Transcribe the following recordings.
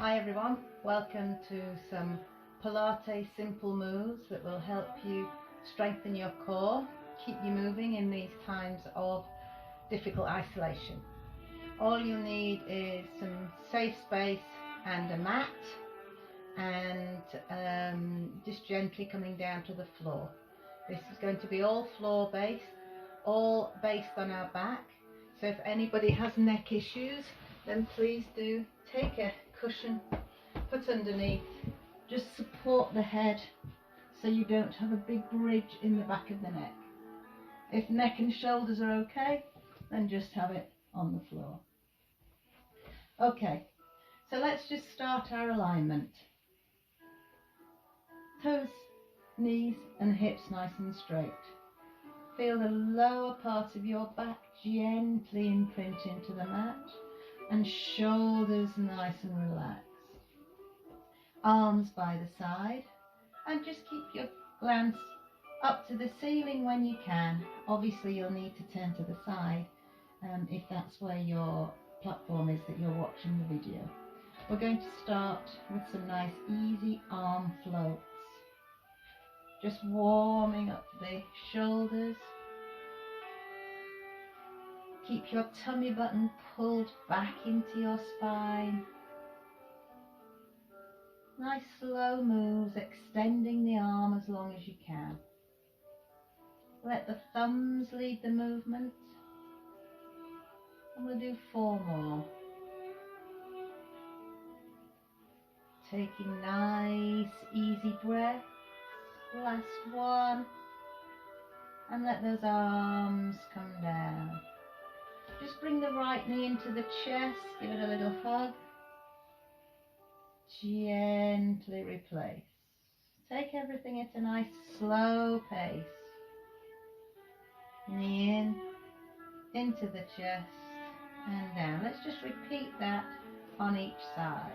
Hi everyone, welcome to some Pilates simple moves that will help you strengthen your core, keep you moving in these times of difficult isolation. All you'll need is some safe space and a mat, and just gently coming down to the floor. This is going to be all floor based, all based on our back. So if anybody has neck issues, then please do take a cushion, put underneath, just support the head so you don't have a big ridge in the back of the neck. If neck and shoulders are okay, then just have it on the floor. Okay, so let's just start our alignment. Toes, knees and hips nice and straight. Feel the lower part of your back gently imprint into the mat and shoulders nice and relaxed. Arms by the side, and just keep your glance up to the ceiling when you can. Obviously you'll need to turn to the side if that's where your platform is that you're watching the video. We're going to start with some nice easy arm floats. Just warming up the shoulders. Keep your tummy button pulled back into your spine. Nice slow moves, extending the arm as long as you can. Let the thumbs lead the movement. And we'll do 4 more. Taking nice easy breaths. Last one. And let those arms come down. Just bring the right knee into the chest, give it a little hug. Gently replace. Take everything at a nice slow pace. Knee in, into the chest and down. Let's just repeat that on each side.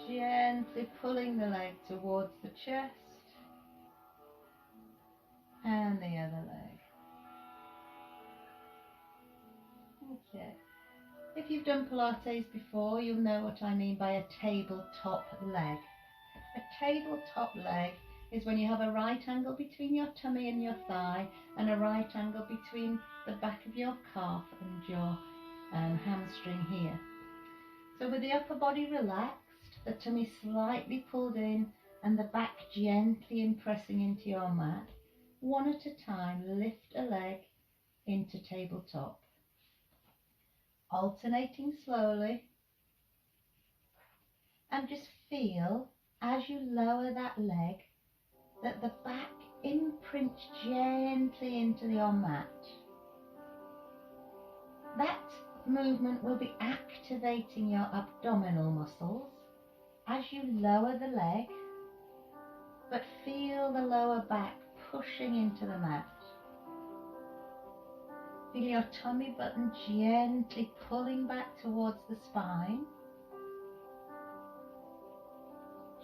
Gently pulling the leg towards the chest and the other leg. Okay. If you've done Pilates before, you'll know what I mean by a tabletop leg. A tabletop leg is when you have a right angle between your tummy and your thigh and a right angle between the back of your calf and your hamstring here. So with the upper body relaxed, the tummy slightly pulled in and the back gently impressing into your mat, one at a time lift a leg into tabletop. Alternating slowly, and just feel as you lower that leg that the back imprints gently into your mat. That movement will be activating your abdominal muscles as you lower the leg, but feel the lower back pushing into the mat. Feel your tummy button gently pulling back towards the spine.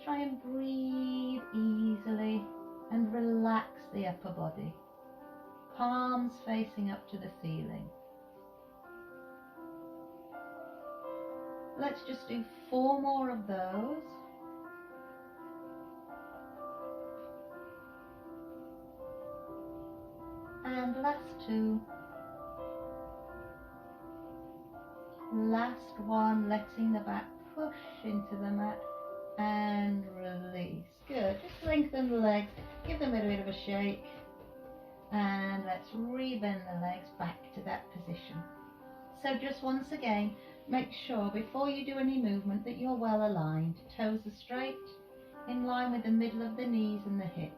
Try and breathe easily and relax the upper body. Palms facing up to the ceiling. Let's just do 4 more of those. And last 2. Last one, letting the back push into the mat and release. Good. Just lengthen the legs, give them a bit of a shake, and let's rebend the legs back to that position. So just once again, make sure before you do any movement that you're well aligned. Toes are straight, in line with the middle of the knees and the hips.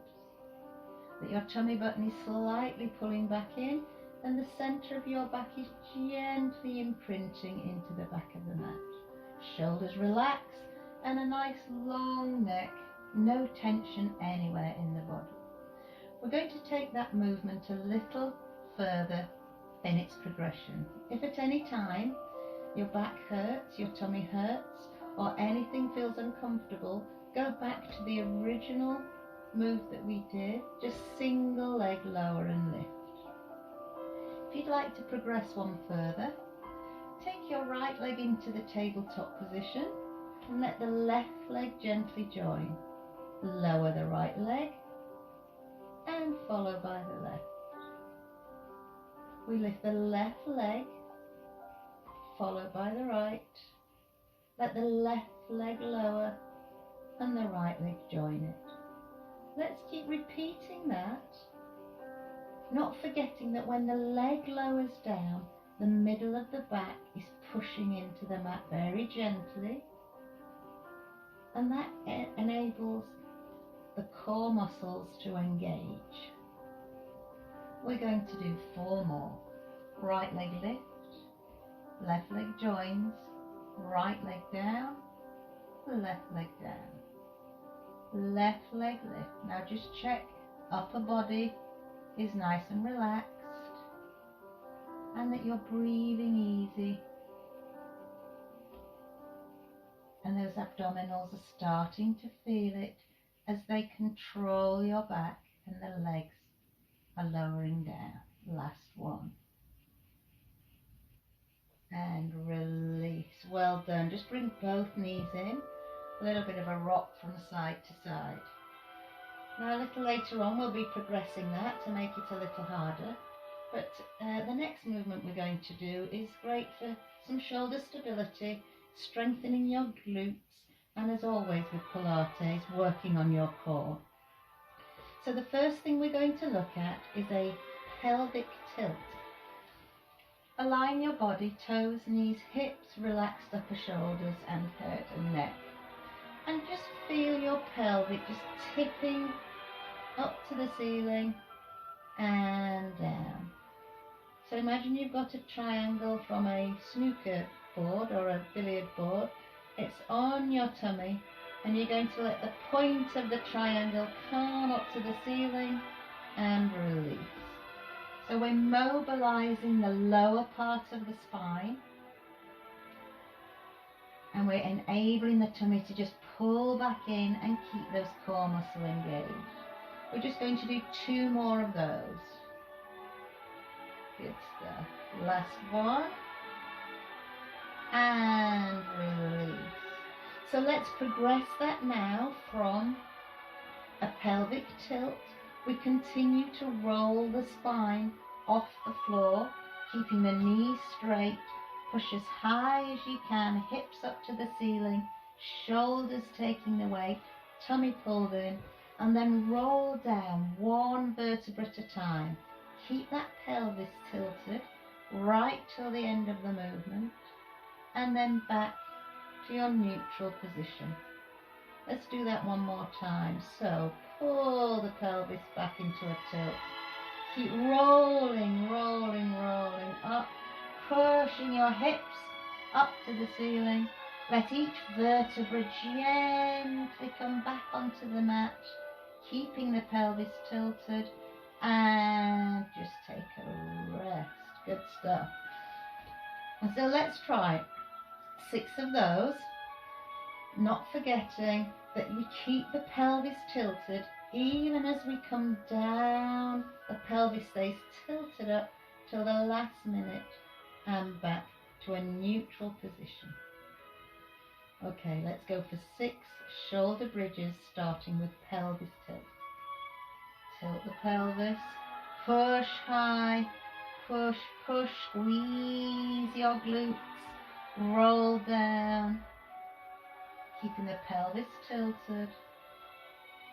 That your tummy button is slightly pulling back in, and the centre of your back is gently imprinting into the back of the mat. Shoulders relax and a nice long neck, no tension anywhere in the body. We're going to take that movement a little further in its progression. If at any time your back hurts, your tummy hurts, or anything feels uncomfortable, go back to the original move that we did, just single leg lower and lift. If you'd like to progress one further, take your right leg into the tabletop position and let the left leg gently join. Lower the right leg and follow by the left. We lift the left leg, followed by the right. Let the left leg lower and the right leg join it. Let's keep repeating that, not forgetting that when the leg lowers down, the middle of the back is pushing into the mat very gently, and that enables the core muscles to engage. We're going to do 4 more. Right leg lift, left leg joins, right leg down, left leg down, left leg lift. Now just check upper body is nice and relaxed and that you're breathing easy, and those abdominals are starting to feel it as they control your back and the legs are lowering down. Last one. And release. Well done. Just bring both knees in. A little bit of a rock from side to side. Now a little later on we'll be progressing that to make it a little harder. But the next movement we're going to do is great for some shoulder stability, strengthening your glutes, and as always with Pilates, working on your core. So the first thing we're going to look at is a pelvic tilt. Align your body, toes, knees, hips, relaxed upper shoulders and head and neck. And just feel your pelvic just tipping up to the ceiling and down. So imagine you've got a triangle from a snooker board or a billiard board. It's on your tummy, and you're going to let the point of the triangle come up to the ceiling and release. So we're mobilizing the lower part of the spine, and we're enabling the tummy to just pull back in and keep those core muscles engaged. We're just going to do 2 more of those. Good stuff. Last one. And release. So let's progress that now from a pelvic tilt. We continue to roll the spine off the floor, keeping the knees straight. Push as high as you can, hips up to the ceiling, shoulders taking the weight, tummy pulled in, and then roll down 1 vertebra at a time. Keep that pelvis tilted right till the end of the movement, and then back to your neutral position. Let's do that 1 more time. So pull the pelvis back into a tilt. Keep rolling, rolling, rolling up, pushing your hips up to the ceiling. Let each vertebra gently come back onto the mat, keeping the pelvis tilted, and just take a rest. Good stuff. And so let's try 6 of those, not forgetting that you keep the pelvis tilted. Even as we come down, the pelvis stays tilted up till the last minute and back to a neutral position. Okay, let's go for 6 shoulder bridges, starting with pelvis tilt. Tilt the pelvis, push high, push, push, squeeze your glutes, roll down, keeping the pelvis tilted,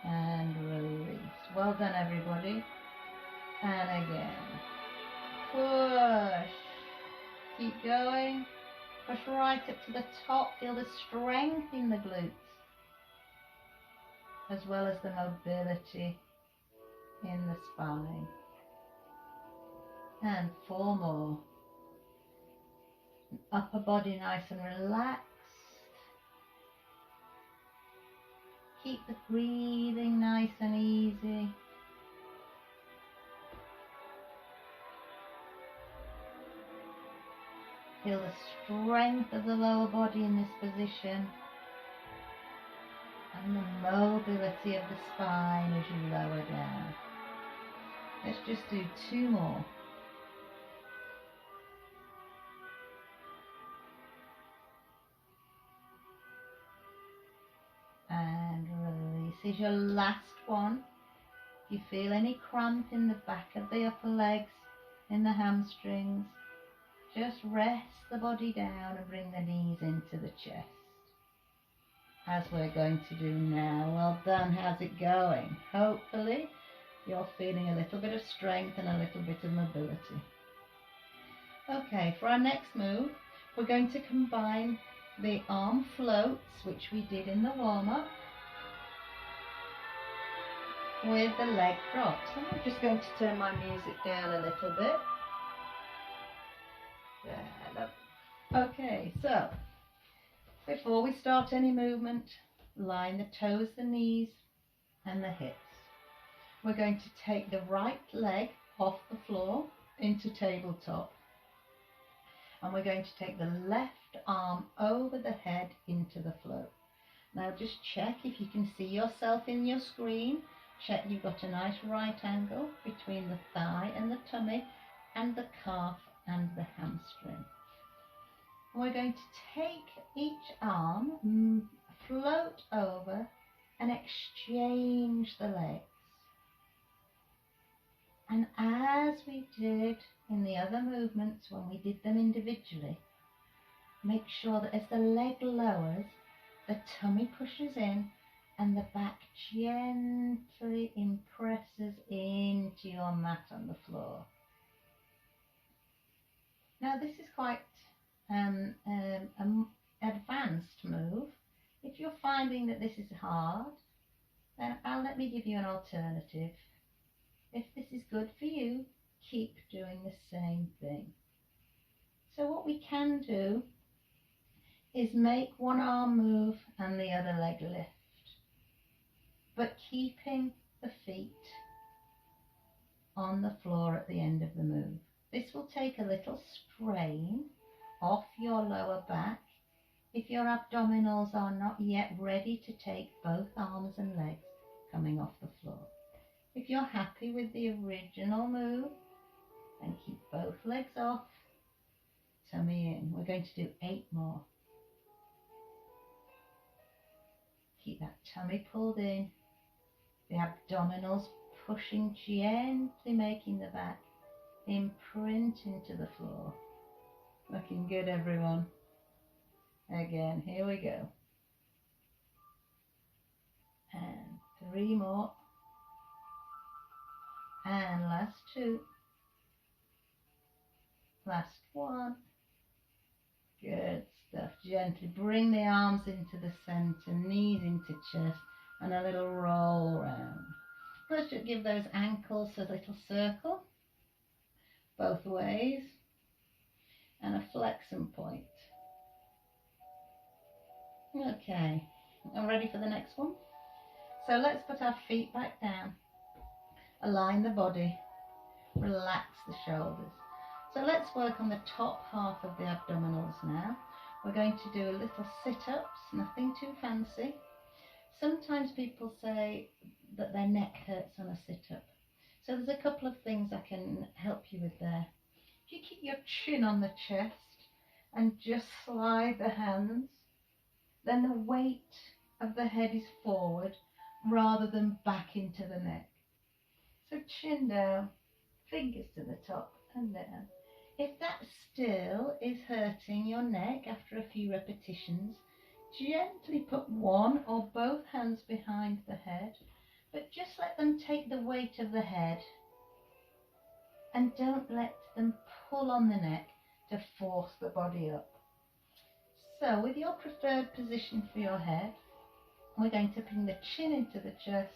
and release. Well done everybody. And again, push, keep going, push right up to the top. Feel the strength in the glutes as well as the mobility in the spine. And 4 more. Upper body nice and relaxed. Keep the breathing nice and easy. Feel the strength of the lower body in this position, and the mobility of the spine as you lower down. Let's just do 2 more. is your last one. If you feel any cramp in the back of the upper legs, in the hamstrings, just rest the body down and bring the knees into the chest, as we're going to do now. Well done. How's it going? Hopefully you're feeling a little bit of strength and a little bit of mobility. Okay, for our next move, we're going to combine the arm floats, which we did in the warm-up, with the leg drops. So I'm just going to turn my music down a little bit. There. Okay, so before we start any movement, line the toes, the knees and the hips. We're going to take the right leg off the floor into tabletop, and we're going to take the left arm over the head into the float. Now just check if you can see yourself in your screen. Check you've got a nice right angle between the thigh and the tummy and the calf and the hamstring. We're going to take each arm, float over and exchange the legs. And as we did in the other movements when we did them individually, make sure that as the leg lowers, the tummy pushes in and the back gently impresses into your mat on the floor. Now this is quite an advanced move. If you're finding that this is hard, then let me give you an alternative. If this is good for you, keep doing the same thing. So what we can do is make one arm move and the other leg lift, but keeping the feet on the floor at the end of the move. This will take a little strain off your lower back if your abdominals are not yet ready to take both arms and legs coming off the floor. If you're happy with the original move, then keep both legs off, tummy in. We're going to do 8 more. Keep that tummy pulled in, the abdominals pushing gently, making the back imprint into the floor. Looking good, everyone. Again, here we go. And 3 more. And last 2. Last 1. Good stuff. Gently bring the arms into the center, knees into chest, and a little roll round. Let's just give those ankles a little circle both ways and a flexion point. Okay, I'm ready for the next one. So let's put our feet back down, align the body, relax the shoulders. So let's work on the top half of the abdominals now. We're going to do a little sit-ups, nothing too fancy. Sometimes people say that their neck hurts on a sit-up. So there's a couple of things I can help you with there. If you keep your chin on the chest and just slide the hands, then the weight of the head is forward rather than back into the neck. So chin down, fingers to the top and down. If that still is hurting your neck after a few repetitions, gently put one or both hands behind the head, but just let them take the weight of the head and don't let them pull on the neck to force the body up. So with your preferred position for your head, we're going to bring the chin into the chest,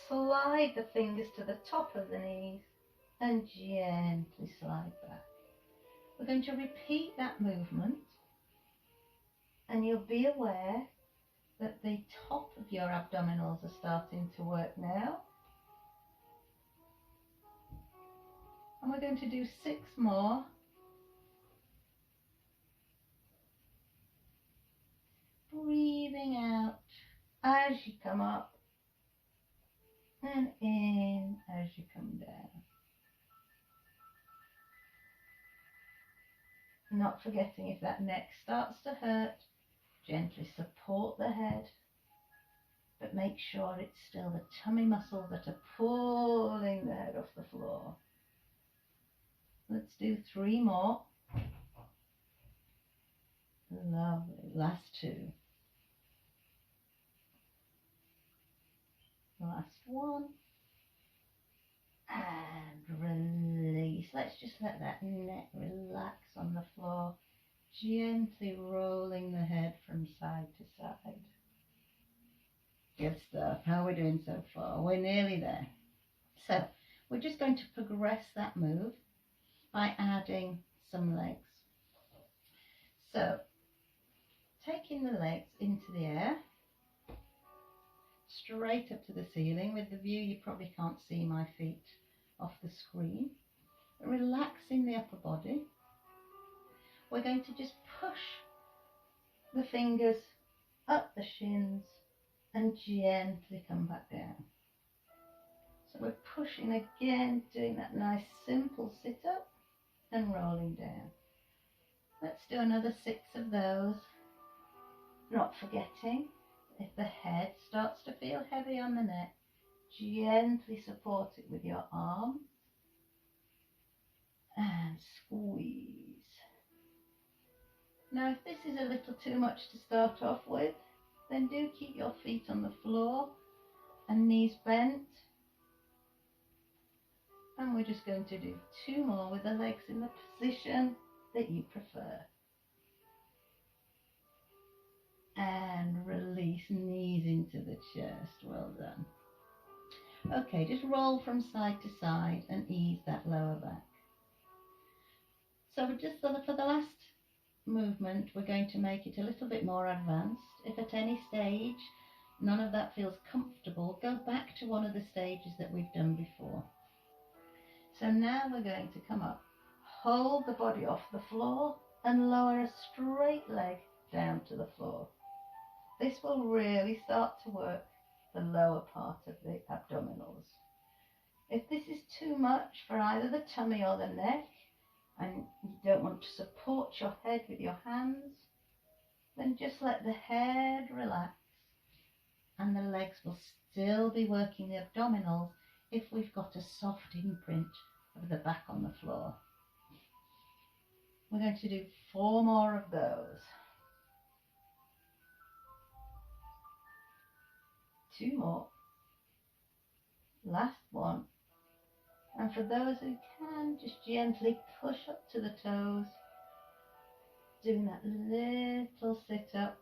slide the fingers to the top of the knees and gently slide back. We're going to repeat that movement, and you'll be aware that the top of your abdominals are starting to work now. And we're going to do 6 more. Breathing out as you come up and in as you come down. Not forgetting, if that neck starts to hurt, gently support the head but make sure it's still the tummy muscles that are pulling the head off the floor. Let's do 3 more. Lovely. Last 2. Last 1. And release. Let's just let that neck relax on the floor, gently rolling the head from side to side. Good stuff. How are we doing so far? We're nearly there. So we're just going to progress that move by adding some legs. So taking the legs into the air, straight up to the ceiling. With the view, you probably can't see my feet off the screen. Relaxing the upper body. We're going to just push the fingers up the shins and gently come back down. So we're pushing again, doing that nice simple sit up and rolling down. Let's do another 6 of those. Not forgetting, if the head starts to feel heavy on the neck, gently support it with your arm and squeeze. Now if this is a little too much to start off with, then do keep your feet on the floor and knees bent. And we're just going to do 2 more with the legs in the position that you prefer. And release, knees into the chest. Well done. Okay, just roll from side to side and ease that lower back. So just for the last movement, we're going to make it a little bit more advanced. If at any stage none of that feels comfortable, go back to one of the stages that we've done before. So now we're going to come up, hold the body off the floor and lower a straight leg down to the floor. This will really start to work the lower part of the abdominals. If this is too much for either the tummy or the neck, and you don't want to support your head with your hands, then just let the head relax and the legs will still be working the abdominals if we've got a soft imprint of the back on the floor. We're going to do 4 more of those. 2 more. Last one. And for those who can, just gently push up to the toes, doing that little sit up,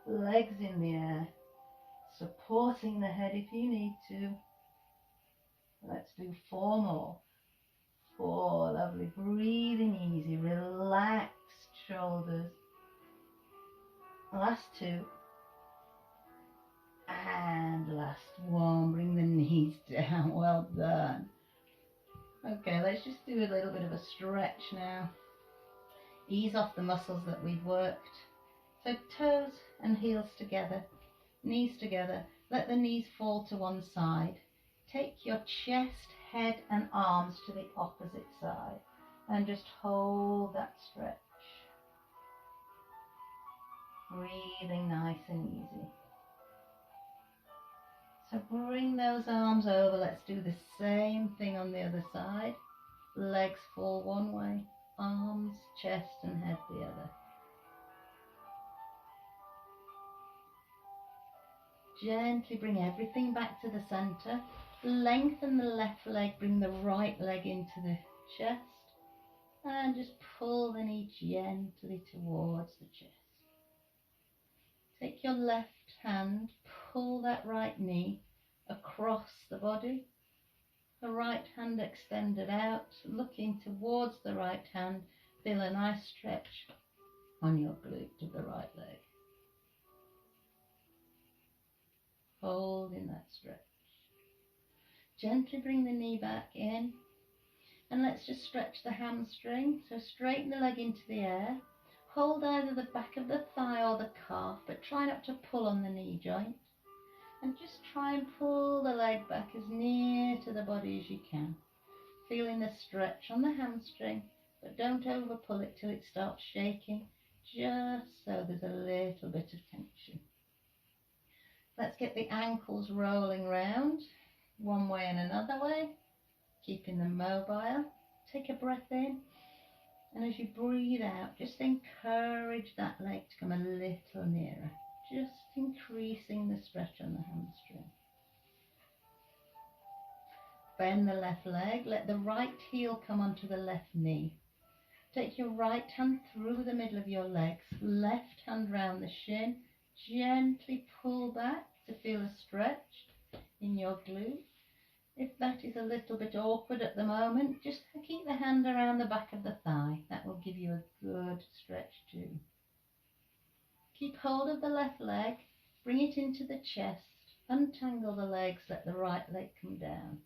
legs in the air, supporting the head if you need to. Let's do 4 more. 4, lovely, breathing easy, relaxed shoulders. Last 2. And last 1, bring the knees down, well done. Okay, let's just do a little bit of a stretch now. Ease off the muscles that we've worked. So toes and heels together, knees together. Let the knees fall to one side. Take your chest, head and arms to the opposite side and just hold that stretch. Breathing nice and easy. So bring those arms over. Let's do the same thing on the other side. Legs fall one way, arms, chest and head the other. Gently bring everything back to the center. Lengthen the left leg, bring the right leg into the chest and just pull the knee gently towards the chest. Take your left hand, pull that right knee across the body. The right hand extended out, looking towards the right hand. Feel a nice stretch on your glute of the right leg. Holding that stretch. Gently bring the knee back in and let's just stretch the hamstring. So straighten the leg into the air. Hold either the back of the thigh or the calf, but try not to pull on the knee joint. And just try and pull the leg back as near to the body as you can. Feeling the stretch on the hamstring, but don't over pull it till it starts shaking, just so there's a little bit of tension. Let's get the ankles rolling round one way and another way, keeping them mobile. Take a breath in, and as you breathe out, just encourage that leg to come a little nearer, just increasing the stretch on the hamstring. Bend the left leg, let the right heel come onto the left knee. Take your right hand through the middle of your legs, left hand round the shin, gently pull back to feel a stretch in your glute. If that is a little bit awkward at the moment, just keep the hand around the back of the thigh. That will give you a good stretch too. Keep hold of the left leg, bring it into the chest, untangle the legs, let the right leg come down.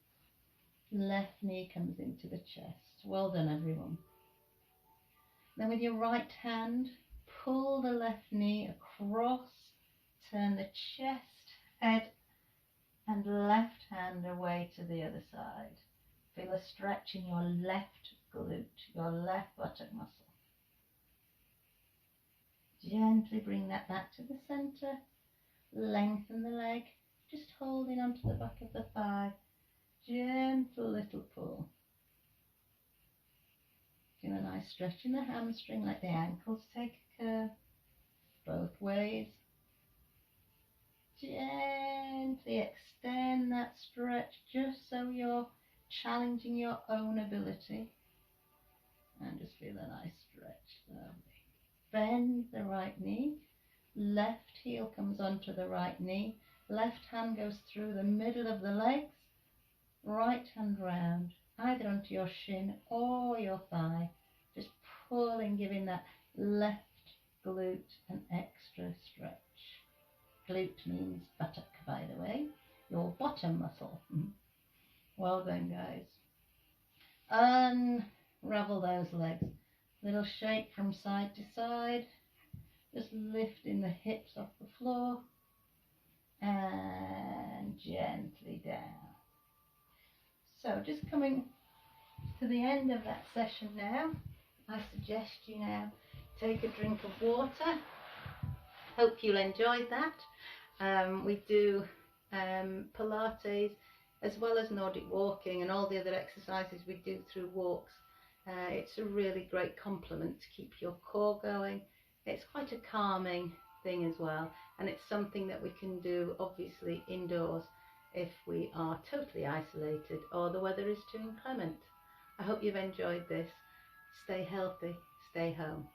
Left knee comes into the chest. Well done, everyone. Then with your right hand, pull the left knee across, turn the chest, head and left hand away to the other side. Feel a stretch in your left glute, your left buttock muscle. Gently bring that back to the center. Lengthen the leg, just holding onto the back of the thigh. Gentle little pull. Feel a nice stretch in the hamstring, let the ankles take a curve both ways. Gently extend that stretch just so you're challenging your own ability. And just feel a nice stretch. Lovely. Bend the right knee. Left heel comes onto the right knee. Left hand goes through the middle of the legs. Right hand round, either onto your shin or your thigh. Just pulling, giving that left glute an extra stretch. Glute means buttock, by the way. Your bottom muscle. Well done, guys. Unravel those legs. Little shake from side to side. Just lifting the hips off the floor. And gently down. So just coming to the end of that session now, I suggest you now take a drink of water. Hope you enjoyed that. We do Pilates as well as Nordic walking and all the other exercises we do through walks. It's a really great complement to keep your core going. It's quite a calming thing as well, and it's something that we can do obviously indoors if we are totally isolated or the weather is too inclement. I hope you've enjoyed this. Stay healthy, stay home.